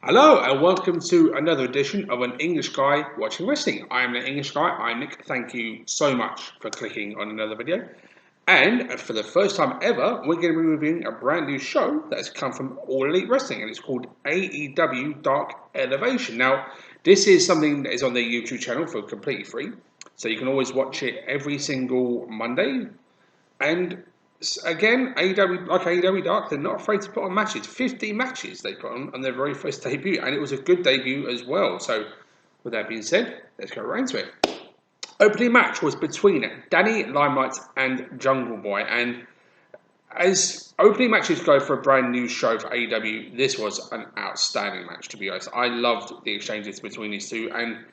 Hello and welcome to another edition of An English Guy Watching Wrestling. I am an English guy, I'm Nick. Thank you so much for clicking on another video. And for the first time ever, we're going to be reviewing a brand new show that has come from All Elite Wrestling, and it's called AEW Dark Elevation. Now, this is something that is on their YouTube channel for completely free, so you can always watch it every single Monday. And again, AEW, like AEW Dark, they're not afraid to put on matches. 50 matches they put on their very first debut, and it was a good debut as well. So, with that being said, let's go right into it. Opening match was between Dani, Limelight, and Jungle Boy, and as opening matches go for a brand new show for AEW, this was an outstanding match, to be honest. I loved the exchanges between these two, and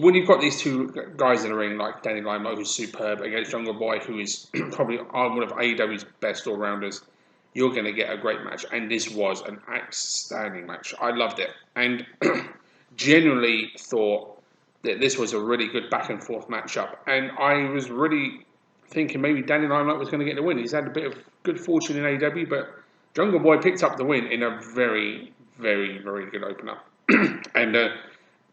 when you've got these two guys in the ring, like Dani Limo, who's superb, against Jungle Boy, who is probably one of AEW's best all-rounders, you're going to get a great match. And this was an outstanding match. I loved it. And genuinely thought that this was a really good back-and-forth matchup. And I was really thinking maybe Dani Limo was going to get the win. He's had a bit of good fortune in AEW, but Jungle Boy picked up the win in a very, very, very good opener. And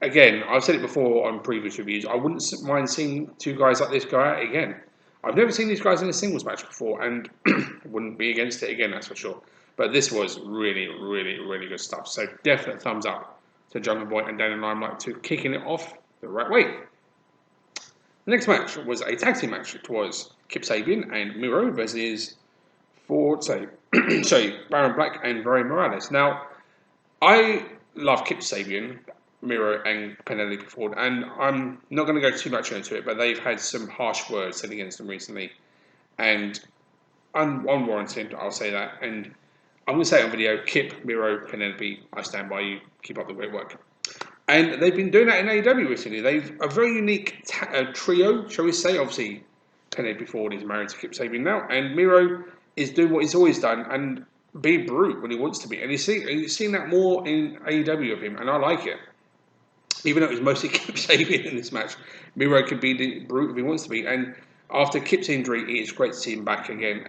again, I've said it before on previous reviews, I wouldn't mind seeing two guys like this go out again. I've never seen these guys in a singles match before, and wouldn't be against it again, that's for sure. But this was really, really, really good stuff. So definite thumbs up to Jungle Boy and Dani Limelight to kicking it off the right way. The next match was a tag team match. It was Kip Sabian and Miro versus Baron Black and Rory Morales. Now, I love Kip Sabian, Miro, and Penelope Ford, and I'm not going to go too much into it, but they've had some harsh words said against them recently, and unwarranted, I'll say that, and I'm going to say it on video, Kip, Miro, Penelope, I stand by you, keep up the great work. And they've been doing that in AEW recently. They've a very unique trio, shall we say. Obviously, Penelope Ford is married to Kip Sabian now, and Miro is doing what he's always done, and be brute when he wants to be. And you've seen that more in AEW of him, and I like it. Even though it was mostly Kip Sabian in this match, Miro could be the brute if he wants to be. And after Kip's injury, it is great to see him back again,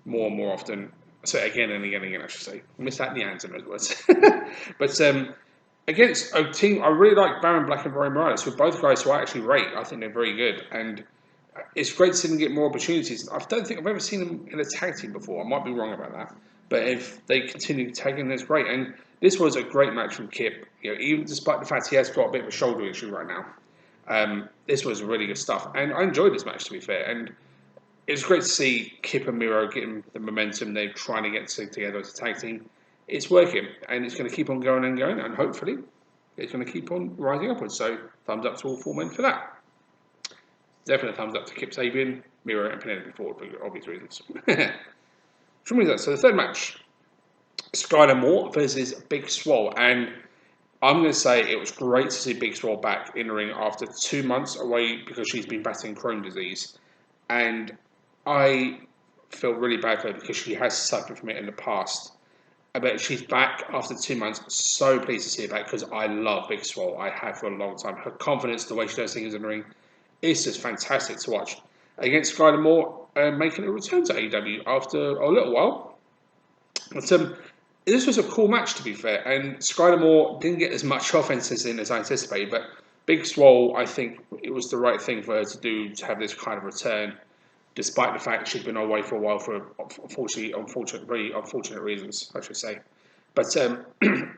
more and more often. So again, I should say. I missed out in the hands in those words. But against a team, I really like Baron Black and Rory Morales, who are both guys who I actually rate. I think they're very good. And it's great to see them get more opportunities. I don't think I've ever seen them in a tag team before. I might be wrong about that. But if they continue tagging, that's great. And this was a great match from Kip. Even despite the fact he has got a bit of a shoulder issue right now, this was really good stuff. And I enjoyed this match, to be fair. And it's great to see Kip and Miro getting the momentum they're trying to get together as a tag team. It's working, and it's going to keep on going and going, and hopefully it's going to keep on rising upwards. So thumbs up to all four men for that. Definitely thumbs up to Kip Sabian, Miro, and Penelope Ford for obvious reasons. So the third match, Skyler Moore versus Big Swole, and I'm going to say it was great to see Big Swole back in the ring after 2 months away because she's been battling Crohn's disease, and I feel really bad for her because she has suffered from it in the past. But she's back after 2 months. So pleased to see her back because I love Big Swole. I have for a long time. Her confidence, the way she does things in the ring, is just fantastic to watch. Against Skyler Moore, making a return to AEW after a little while. But this was a cool match, to be fair. And Skyler Moore didn't get as much offenses in as I anticipated. But Big Swole, I think it was the right thing for her to do to have this kind of return, despite the fact she's been away for a while for unfortunate reasons, I should say. But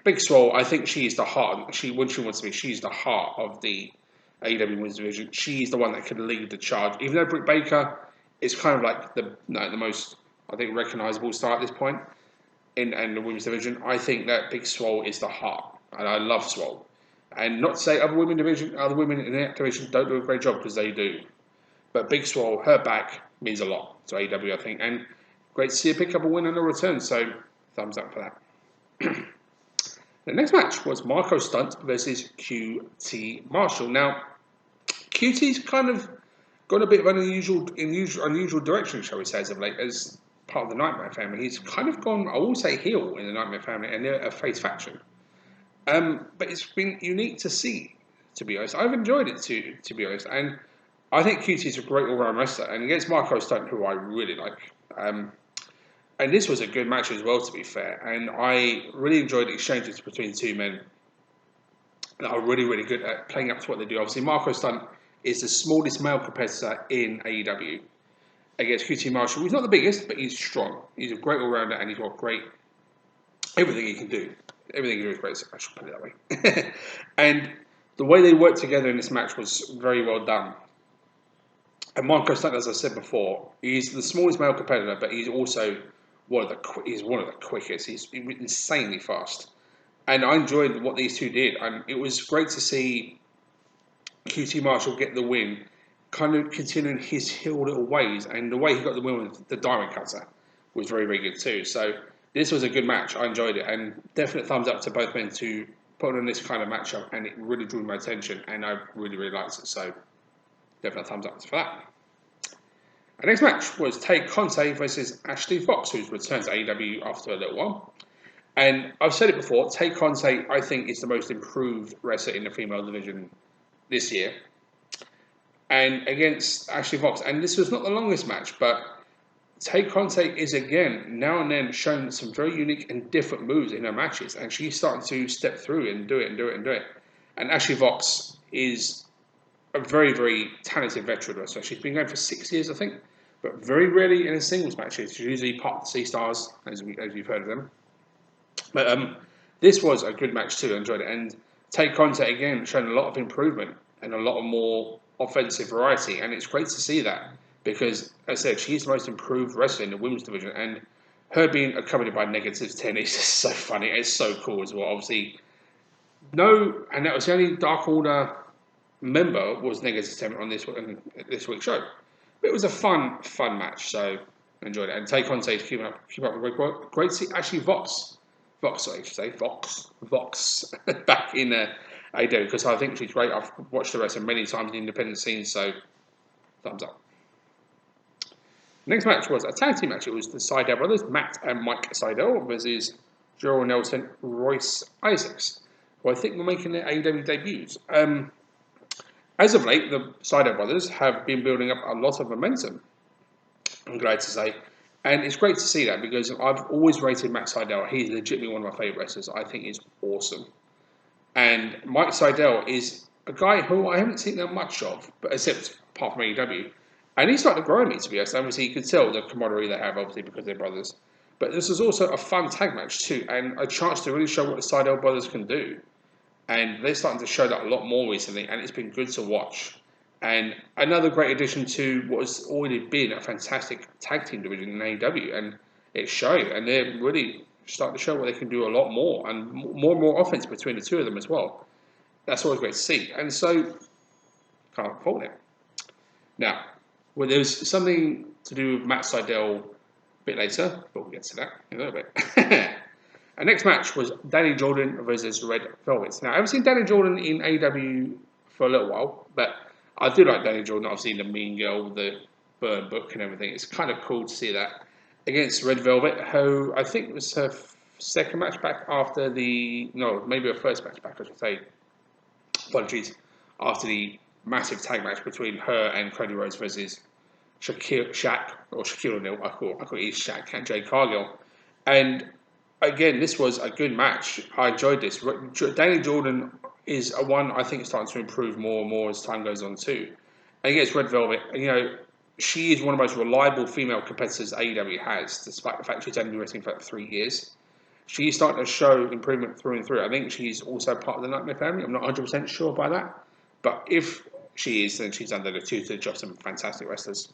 Big Swole, I think she is the heart. When she wants to be, she's the heart of the AEW Women's Division. She's the one that can lead the charge. Even though Britt Baker is kind of like the most, I think, recognisable star at this point in the Women's Division, I think that Big Swole is the heart, and I love Swole. And not to say other women in that division don't do a great job, because they do. But Big Swole, her back means a lot to AEW, I think, and great to see her pick up a win and a return. So thumbs up for that. The next match was Marco Stunt versus QT Marshall. Now, QT's kind of gone a bit of an unusual direction, shall we say, as of late, as part of the Nightmare family. He's kind of gone, I will say, heel in the Nightmare family, and they're a face faction. But it's been unique to see, to be honest. I've enjoyed it, to be honest. And I think QT's a great all-round wrestler. And against Marco Stunt, who I really like, And this was a good match as well, to be fair. And I really enjoyed the exchanges between the two men that are really, really good at playing up to what they do. Obviously, Marco Stunt is the smallest male competitor in AEW against QT Marshall. He's not the biggest, but he's strong. He's a great all-rounder, and he's got great everything he can do. Everything he can do is great. I should put it that way. And the way they worked together in this match was very well done. And Marco Stunt, as I said before, he's the smallest male competitor, but he's also one of the quickest. He's insanely fast. And I enjoyed what these two did. And it was great to see QT Marshall get the win, kind of continuing his heel little ways. And the way he got the win with the diamond cutter was very, very good too. So this was a good match. I enjoyed it. And definite thumbs up to both men to put on this kind of matchup. And it really drew my attention. And I really, really liked it. So definite thumbs up for that. Our next match was Tay Conte versus Ashley Fox, who's returned to AEW after a little while. And I've said it before, Tay Conte, I think, is the most improved wrestler in the female division this year. And against Ashley Fox. And this was not the longest match, but Tay Conte is, again, now and then showing some very unique and different moves in her matches. And she's starting to step through and do it. And Ashley Fox is a very, very talented veteran wrestler. She's been going for 6 years, I think, but very rarely in a singles match. She's usually part of the C-Stars, as you've heard of them. But this was a good match too. I enjoyed it. And Tay Conte, again, showing a lot of improvement and a lot of more offensive variety. And it's great to see that because, as I said, she's the most improved wrestler in the women's division. And her being accompanied by -10 is just so funny. It's so cool as well. Obviously, and that was the only Dark Order member was -10 on this week's show. But it was a fun match, so I enjoyed it. And Tay Conte keep up with great to see Ashley Vox back in AEW because I think she's great. I've watched the wrestling many times in the independent scene, so thumbs up. Next match was a tag team match. It was the Seidel brothers, Matt and Mike Seidel versus Gerald Nelson, Royce Isaacs, who I think were making their AEW debuts. As of late, the Seidel brothers have been building up a lot of momentum, I'm glad to say. And it's great to see that because I've always rated Matt Seidel. He's legitimately one of my favourite wrestlers. I think he's awesome. And Mike Seidel is a guy who I haven't seen that much of, but except apart from AEW. And he's starting to grow on me, to be honest. Obviously, you could tell the camaraderie they have, obviously, because they're brothers. But this was also a fun tag match, too, and a chance to really show what the Seidel brothers can do. And they're starting to show that a lot more recently, and it's been good to watch. And another great addition to what has already been a fantastic tag team division in AEW, and it's showing. And they're really starting to show what they can do a lot more, and more offense between the two of them as well. That's always great to see. And so, can't fault it. Now, well, there's something to do with Matt Seidel a bit later, but we'll get to that in a little bit. Our next match was Dani Jordan versus Red Velvet. Now, I haven't seen Dani Jordan in AEW for a little while, but I do like Dani Jordan. I've seen the Mean Girl, the Burn book and everything. It's kind of cool to see that against Red Velvet, who I think was her second match back after maybe her first match back, I should say. Apologies. After the massive tag match between her and Cody Rhodes versus Shaquille O'Neal. I call it Shaq and Jade Cargill. And again, this was a good match. I enjoyed this. Dani Jordan is a one I think is starting to improve more and more as time goes on too. And against Red Velvet, she is one of the most reliable female competitors AEW has, despite the fact she's only been wrestling for 3 years. She's starting to show improvement through and through. I think she's also part of the Nightmare family. I'm not 100% sure by that. But if she is, then she's under the tutelage of some fantastic wrestlers.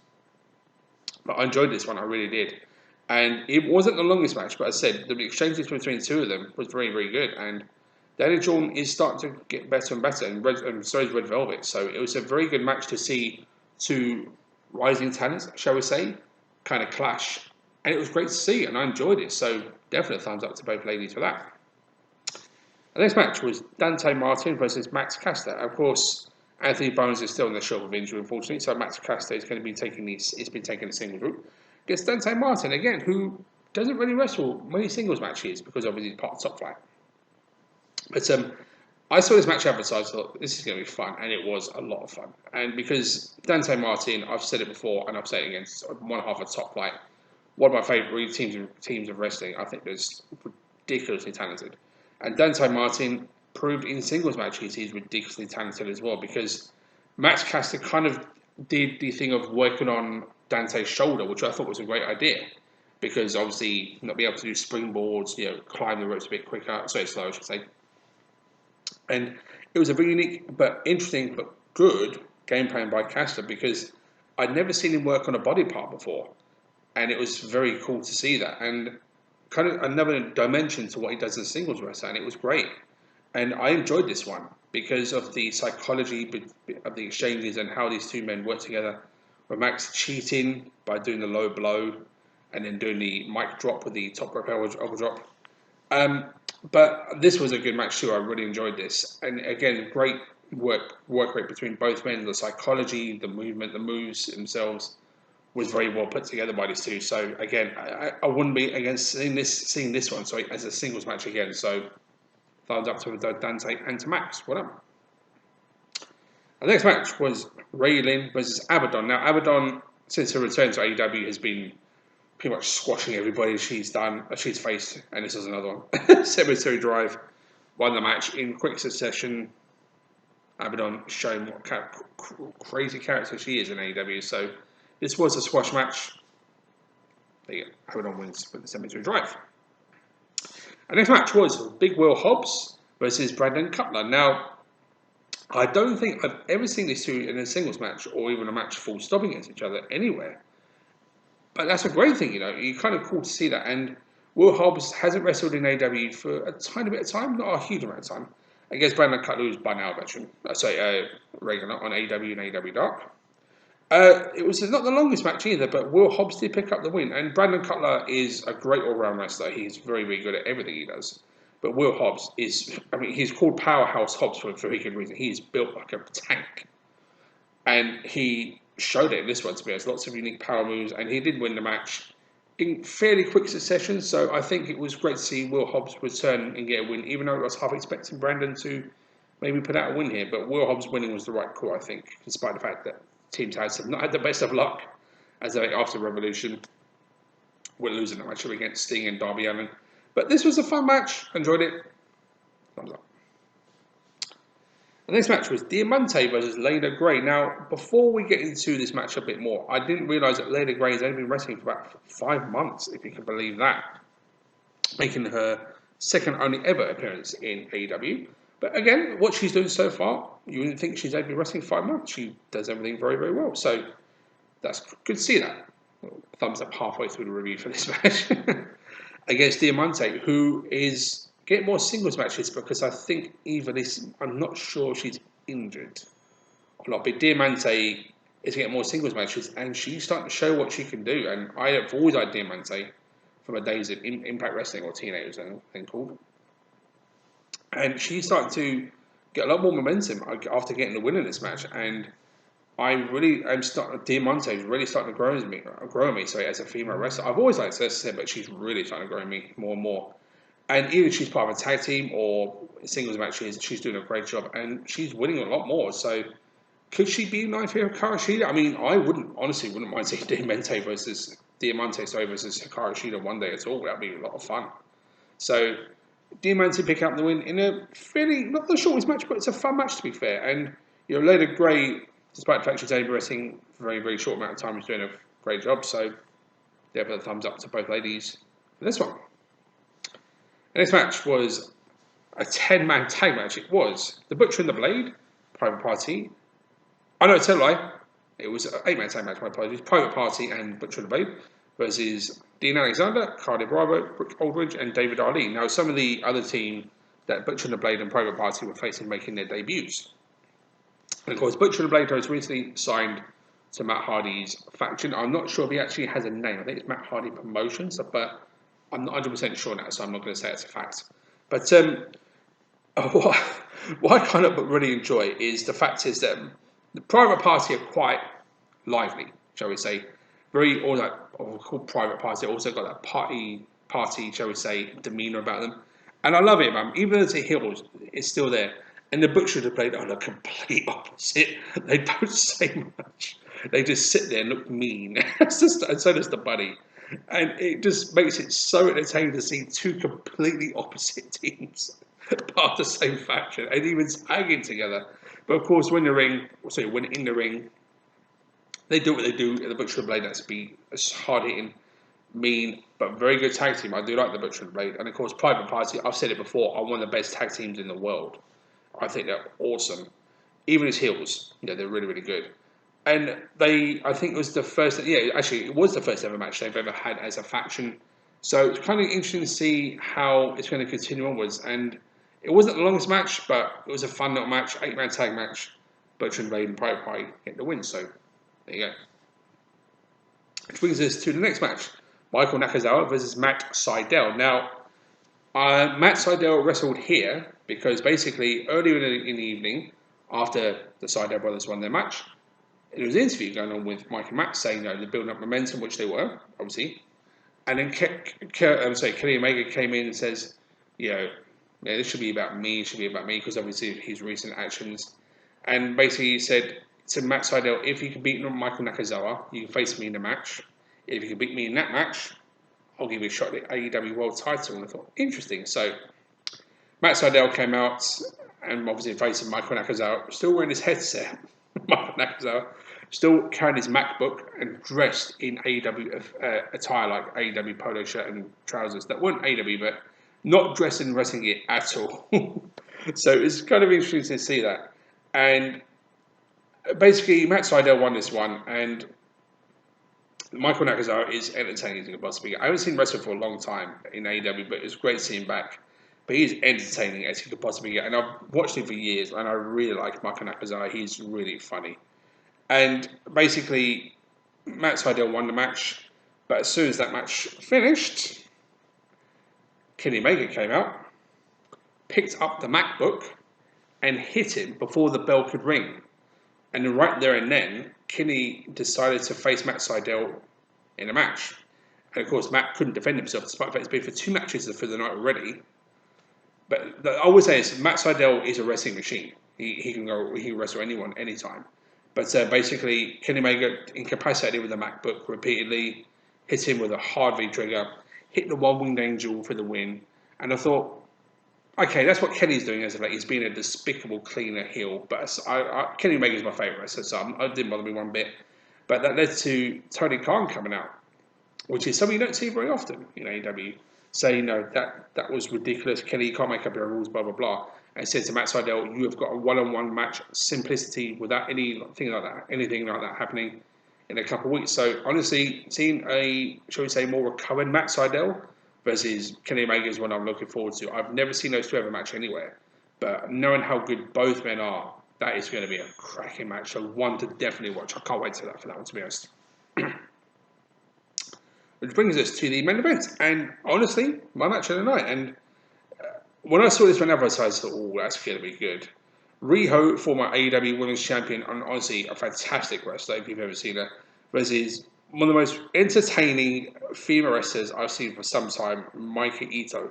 But I enjoyed this one, I really did. And it wasn't the longest match, but as I said, the exchanges between the two of them was very, very good. And Dani Jordan is starting to get better and better, and so is Red Velvet. So it was a very good match to see two rising talents, shall we say, kind of clash. And it was great to see, and I enjoyed it. So definitely thumbs up to both ladies for that. The next match was Dante Martin versus Max Caster. Of course, Anthony Bones is still on the shoulder of injury, unfortunately, so Max Caster is going to be taking the singles route. Against Dante Martin, again, who doesn't really wrestle many singles matches because obviously he's part of Top Flight. But I saw this match advertised, I thought this is going to be fun, and it was a lot of fun. And because Dante Martin, I've said it before and I've said it again, one half of Top Flight, one of my favourite teams of wrestling. I think they're ridiculously talented. And Dante Martin proved in singles matches he's ridiculously talented as well, because Max Caster kind of did the thing of working on Dante's shoulder, which I thought was a great idea, because obviously not being able to do springboards, climb the ropes a bit quicker, so slow, I should say. And it was a very unique but interesting but good game plan by Caster, because I'd never seen him work on a body part before, and it was very cool to see that, and kind of another dimension to what he does as a singles wrestler, and it was great. And I enjoyed this one because of the psychology of the exchanges and how these two men work together. With Max cheating by doing the low blow and then doing the mic drop with the top rope elbow drop. But this was a good match too. I really enjoyed this. And again, great work rate between both men. The psychology, the movement, the moves themselves was very well put together by these two. So again, I wouldn't be against seeing this one as a singles match again. So thumbs up to Dante and to Max. Well done. The next match was Lynn versus Abaddon. Now Abaddon, since her return to AEW, has been pretty much squashing everybody she's faced, and this is another one. Cemetery Drive won the match in quick succession. Abaddon showing what crazy character she is in AEW. So this was a squash match. There you go. Abaddon wins with the Cemetery Drive. The next match was Big Will Hobbs versus Brandon Cutler. Now, I don't think I've ever seen these two in a singles match or even a match full stop against each other anywhere. But that's a great thing, You're kind of cool to see that. And Will Hobbs hasn't wrestled in AEW for a tiny bit of time, not a huge amount of time, against Brandon Cutler, who's by now a veteran. Regular on AEW and AEW Dark. It was not the longest match either, but Will Hobbs did pick up the win. And Brandon Cutler is a great all-round wrestler. He's very, very good at everything he does. But Will Hobbs he's called Powerhouse Hobbs for a very good reason. He's built like a tank. And he showed it in this one, to be honest. Lots of unique power moves, and he did win the match in fairly quick succession. So I think it was great to see Will Hobbs return and get a win, even though I was half expecting Brandon to maybe put out a win here. But Will Hobbs winning was the right call, I think, despite the fact that Team Taz have not had the best of luck as after Revolution. We're losing the match against Sting and Darby Allin. But this was a fun match. Enjoyed it. Thumbs up. The next match was Diamante versus Leda Gray. Now, before we get into this match a bit more, I didn't realise that Leda Gray has only been wrestling for about 5 months, if you can believe that. Making her second only ever appearance in AEW. But again, what she's doing so far, you wouldn't think she's only been wrestling 5 months. She does everything very, very well. So that's good to see that. Thumbs up halfway through the review for this match. Against Diamante, who is getting more singles matches because I think I'm not sure she's injured or not, but Diamante is getting more singles matches and she's starting to show what she can do. And I have always liked Diamante from her days of Impact Wrestling, or TNA as thing called. And she's starting to get a lot more momentum after getting the win in this match. And Diamante is really starting to grow me. As a female wrestler. I've always liked her, but she's really starting to grow me more and more. And either she's part of a tag team or singles matches, she's doing a great job, and she's winning a lot more. So, could she be knife here, Hikaru Shida? I mean, I wouldn't mind seeing Diamante versus Hikaru Shida one day at all. That'd be a lot of fun. So, Diamante picking up the win in a fairly, not the shortest match, but it's a fun match to be fair. And Leda Gray, despite the fact she's only been wrestling for a very, very short amount of time, is doing a great job. So, therefore, the thumbs up to both ladies for this one. The next match was a 10-man tag match. It was the Butcher and the Blade, Private Party. Oh no, tell a lie. It was an 8-man tag match, my apologies. Private Party and Butcher and the Blade versus Dean Alexander, Carly Bravo, Brooke Aldridge, and David Ali. Now, some of the other team that Butcher and the Blade and Private Party were facing making their debuts. And of course, Butcher and the Blade has recently signed to Matt Hardy's faction. I'm not sure if he actually has a name. I think it's Matt Hardy Promotions, but I'm not 100% sure now, so I'm not going to say it's a fact. But what I kind of really enjoy is the fact is that the Private Party are quite lively, shall we say. Called Private Party. Also got that party, shall we say, demeanour about them. And I love it, man. Even though it's a heels, it's still there. And the Butcher and the Blade are the complete opposite. They don't say much. They just sit there and look mean. And so does the Buddy. And it just makes it so entertaining to see two completely opposite teams part of the same faction and even tagging together. But of course, when in the ring, they do what they do. The Butcher and Blade, that's be hard hitting, mean, but very good tag team. I do like the Butcher and Blade, and of course, Private Party. I've said it before, are one of the best tag teams in the world. I think they're awesome. Even as heels, they're really, really good. And I think it was the first, actually, it was the first ever match they've ever had as a faction. So it's kind of interesting to see how it's going to continue onwards. And it wasn't the longest match, but it was a fun little match, 8-man tag match. Butcher and Blade and Private Party get the win. So there you go. Which brings us to the next match. Michael Nakazawa versus Matt Seidel. Now, Matt Seidel wrestled here because basically earlier in the evening, after the Seidel brothers won their match, there was an interview going on with Mike and Matt saying they're building up momentum, which they were, obviously. And then Kenny Omega came in and says, this should be about me, because obviously his recent actions. And basically he said to Matt Seidel, if you can beat Michael Nakazawa, you can face me in the match. If you can beat me in that match, I'll give you a shot at the AEW World title. And I thought, interesting. So Matt Seidel came out and obviously facing Michael Nakazawa, still wearing his headset. Michael Nakazawa, still carrying his MacBook and dressed in AEW attire, like AEW polo shirt and trousers that weren't AEW, but not dressed in wrestling gear at all. So it's kind of interesting to see that. And basically, Matt Seidel won this one, and Michael Nakazawa is entertaining as he can possibly get. I haven't seen him wrestle for a long time in AEW, but it's great to see him back. But he's entertaining as he could possibly get. And I've watched him for years, and I really like Michael Nakazawa. He's really funny. And basically, Matt Seidel won the match. But as soon as that match finished, Kenny Omega came out, picked up the MacBook, and hit him before the bell could ring. And right there and then, Kenny decided to face Matt Seidel in a match. And of course, Matt couldn't defend himself, despite the fact he's been for 2 matches for the night already. But I would say is Matt Seidel is a wrestling machine. He can wrestle anyone, anytime. But basically, Kenny Omega incapacitated with the MacBook repeatedly, hit him with a hard V trigger, hit the One-Winged Angel for the win. And I thought, okay, that's what Kenny's doing as of late. He's being a despicable, cleaner heel. But Kenny Omega is my favourite, so it didn't bother me one bit. But that led to Tony Khan coming out, which is something you don't see very often in AEW. Saying, that was ridiculous. Kenny, you can't make up your rules, blah, blah, blah. And said to Matt Seidel, you have got a one-on-one match, simplicity, without anything like that happening in a couple of weeks. So, honestly, seeing shall we say, more recovered Matt Seidel versus Kenny Omega is what I'm looking forward to. I've never seen those two have a match anywhere. But knowing how good both men are, that is going to be a cracking match. So, one to definitely watch. I can't wait for that one, to be honest. Which brings us to the main event. And honestly, my match of the night. And when I saw this one advertised, I thought, oh, that's going to be good. Riho, former AEW Women's Champion, and honestly, a fantastic wrestler, if you've ever seen her, versus one of the most entertaining female wrestlers I've seen for some time, Miki Ito.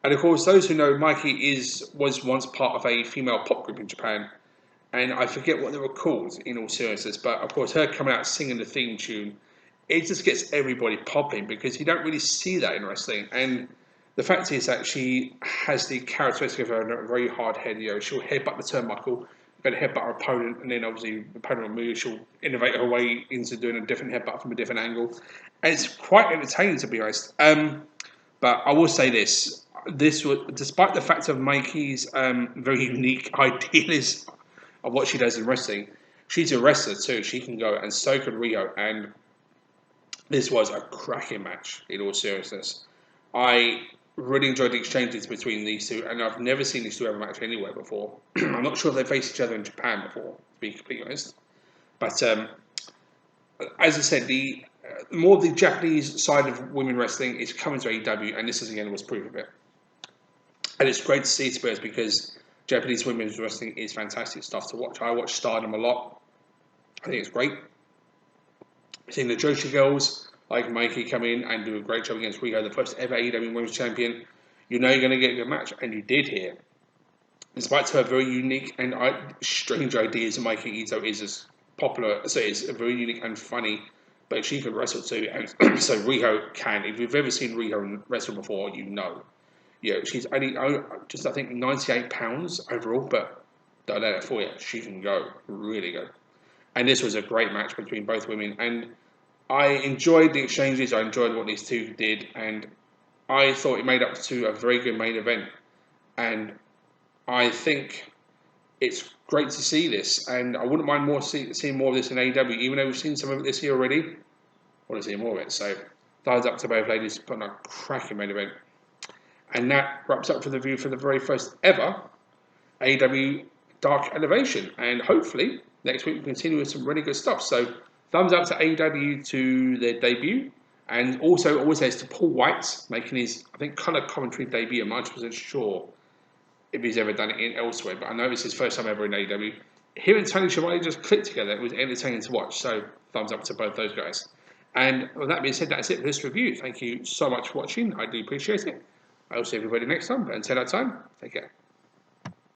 And of course, those who know, Miki was once part of a female pop group in Japan. And I forget what they were called, in all seriousness. But of course, her coming out singing the theme tune, it just gets everybody popping because you don't really see that in wrestling. And the fact is that she has the characteristic of a very hard head. She'll headbutt the turnbuckle, then headbutt her opponent, and then obviously the opponent will move. She'll innovate her way into doing a different headbutt from a different angle. And it's quite entertaining, to be honest. But I will say this was, despite the fact of Miki's very unique ideas of what she does in wrestling, she's a wrestler too. She can go, and so could Riho. And this was a cracking match, in all seriousness. I really enjoyed the exchanges between these two, and I've never seen these two have a match anywhere before. I'm not sure if they've faced each other in Japan before, to be completely honest. But as I said, the more the Japanese side of women wrestling is coming to AEW, and this is again was proof of it. And it's great to see Spurs because Japanese women's wrestling is fantastic stuff to watch. I watch Stardom a lot. I think it's great. Seeing the Joshi girls like Mikey come in and do a great job against Riho, the first ever AEW Women's Champion, you're going to get a good match, and you did here. Despite her very unique and strange ideas, Mikey Ito is as popular, so it's a very unique and funny but she can wrestle too. And so Riho can. If you've ever seen Riho wrestle before, you know. Yeah, she's only just I think 98 pounds overall, but don't let it fool you. She can go, really go. And this was a great match between both women, and I enjoyed the exchanges. I enjoyed what these two did, and I thought it made up to a very good main event. And I think it's great to see this, and I wouldn't mind seeing more of this in AEW, even though we've seen some of it this year already. I want to see more of it. So, thumbs up to both ladies putting a cracking main event. And that wraps up for the review for the very first ever AEW Dark Elevation. And hopefully, next week we continue with some really good stuff. So, thumbs up to AEW to their debut. And also, always says to Paul White, making his, I think, colour commentary debut. I'm not 100% sure if he's ever done it elsewhere, but I know it's his first time ever in AEW. Him and Tony Schiavone just clicked together. It was entertaining to watch. So, thumbs up to both those guys. And with that being said, that's it for this review. Thank you so much for watching. I do appreciate it. I will see everybody next time. But until that time, take care.